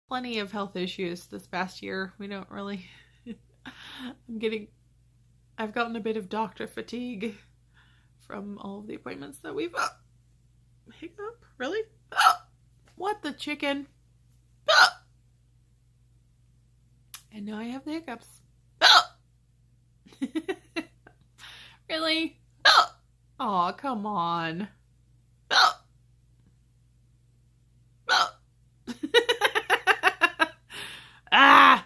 plenty of health issues this past year. We don't really. I've gotten a bit of doctor fatigue from all of the appointments that we've. Hiccup? Really? What the chicken? And now I have the hiccups. Really? Oh, come on. Ah!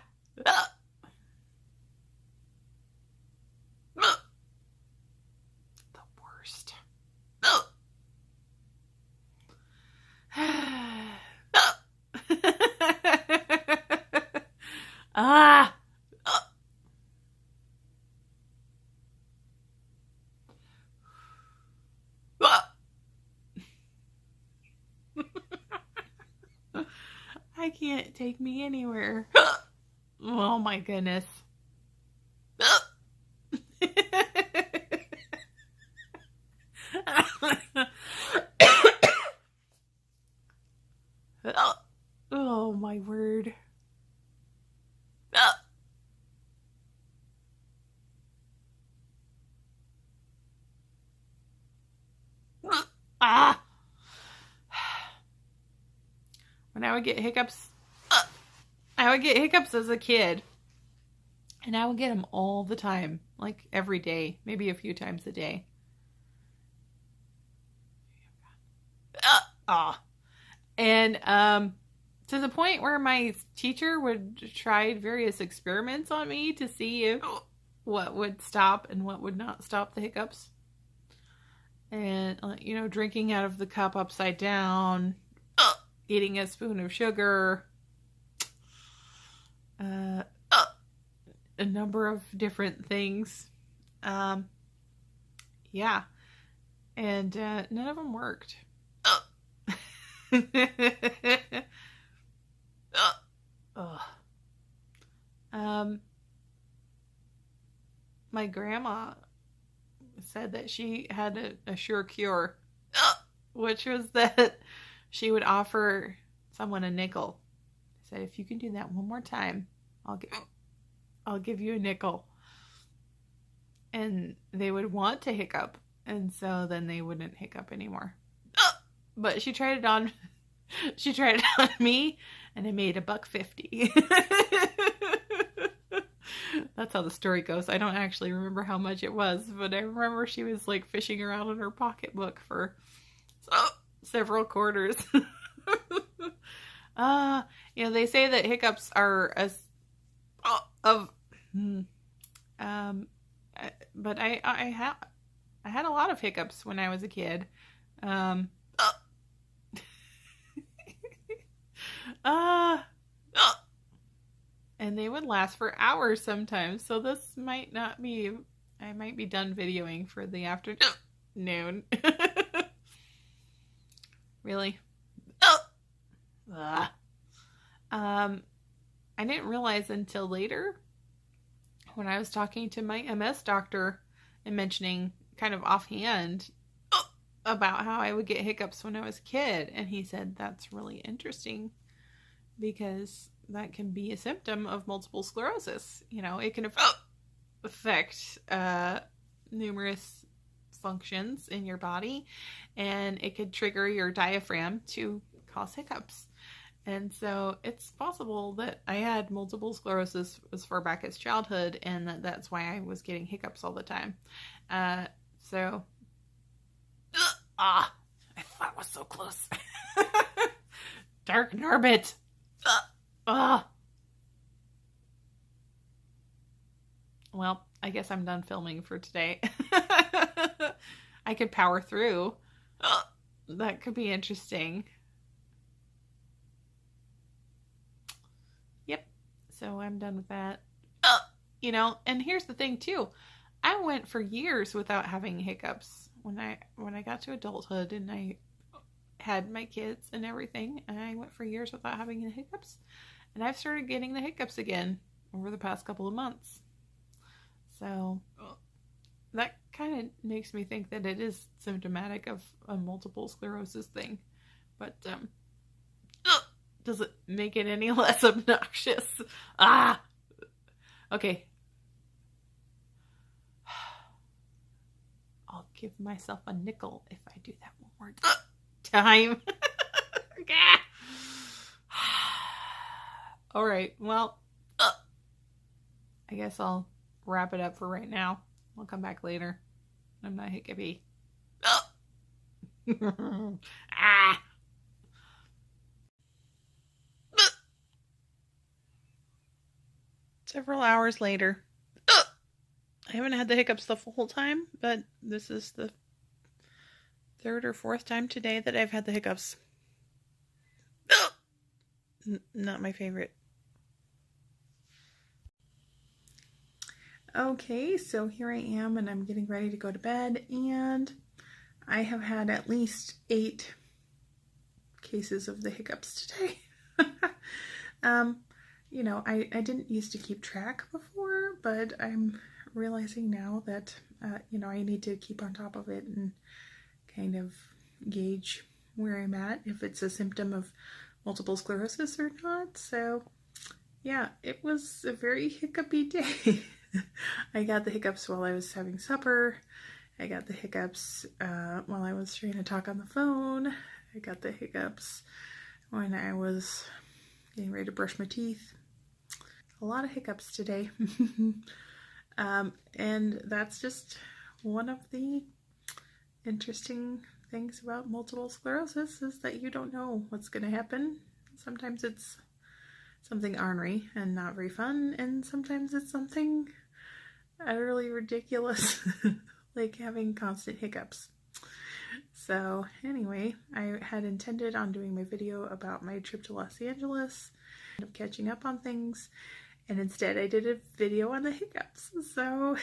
The worst. Ah! I can't take me anywhere. Oh my goodness. Oh my word. Ah! When I would get hiccups, as a kid. And I would get them all the time, like every day, maybe a few times a day. And to the point where my teacher would try various experiments on me to see if what would stop and what would not stop the hiccups. And, drinking out of the cup upside down, eating a spoon of sugar, a number of different things. Yeah. And none of them worked. My grandma said that she had a sure cure, which was that she would offer someone a nickel. Said, if you can do that one more time, I'll give you a nickel. And they would want to hiccup, and so then they wouldn't hiccup anymore. But she tried it on me, and it made $1.50. That's how the story goes. I don't actually remember how much it was, but I remember she was like fishing around in her pocketbook for several quarters. They say that hiccups are but I had a lot of hiccups when I was a kid. And they would last for hours sometimes. So this might not be. I might be done videoing for the afternoon. Really? I didn't realize until later when I was talking to my MS doctor and mentioning kind of offhand about how I would get hiccups when I was a kid. And he said, that's really interesting because that can be a symptom of multiple sclerosis. It can affect numerous functions in your body, and it could trigger your diaphragm to cause hiccups. And so it's possible that I had multiple sclerosis as far back as childhood, and that's why I was getting hiccups all the time. I thought it was so close. Dark Norbit. Well, I guess I'm done filming for today. I could power through. That could be interesting. Yep. So I'm done with that. And here's the thing too. I went for years without having hiccups when I got to adulthood and I had my kids and everything. And I went for years without having the hiccups. And I've started getting the hiccups again over the past couple of months. So that kind of makes me think that it is symptomatic of a multiple sclerosis thing. But doesn't make it any less obnoxious. Ah! Okay. I'll give myself a nickel if I do that one more time. All right. Well, I guess I'll wrap it up for right now. I'll come back later. I'm not hiccupy. Ah! Several hours later. I haven't had the hiccups the whole time, but this is the third or fourth time today that I've had the hiccups. Not my favorite. Okay, so here I am and I'm getting ready to go to bed, and I have had at least 8 cases of the hiccups today. You know, I didn't used to keep track before, but I'm realizing now that, you know, I need to keep on top of it and kind of gauge where I'm at, if it's a symptom of multiple sclerosis or not. So yeah, it was a very hiccupy day. I got the hiccups while I was having supper. I got the hiccups while I was trying to talk on the phone. I got the hiccups when I was getting ready to brush my teeth. A lot of hiccups today. And that's just one of the interesting things about multiple sclerosis, is that you don't know what's going to happen. Sometimes it's something ornery and not very fun, and sometimes it's something utterly ridiculous, like having constant hiccups. So anyway, I had intended on doing my video about my trip to Los Angeles, of catching up on things, and instead I did a video on the hiccups. So,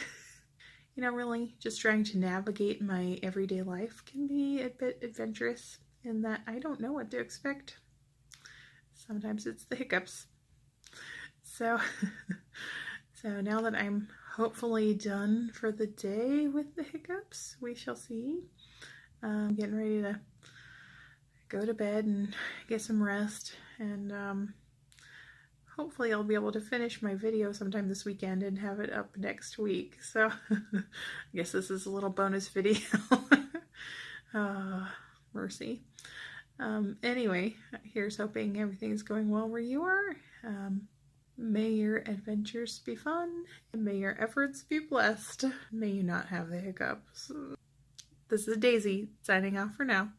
you know, really just trying to navigate my everyday life can be a bit adventurous in that I don't know what to expect. Sometimes it's the hiccups. So, so now that I'm hopefully done for the day with the hiccups, we shall see. I'm getting ready to go to bed and get some rest, and hopefully I'll be able to finish my video sometime this weekend and have it up next week. So I guess this is a little bonus video. Mercy. Anyway, here's hoping everything's going well where you are. May your adventures be fun, and may your efforts be blessed. May you not have the hiccups. This is Daisy, signing off for now.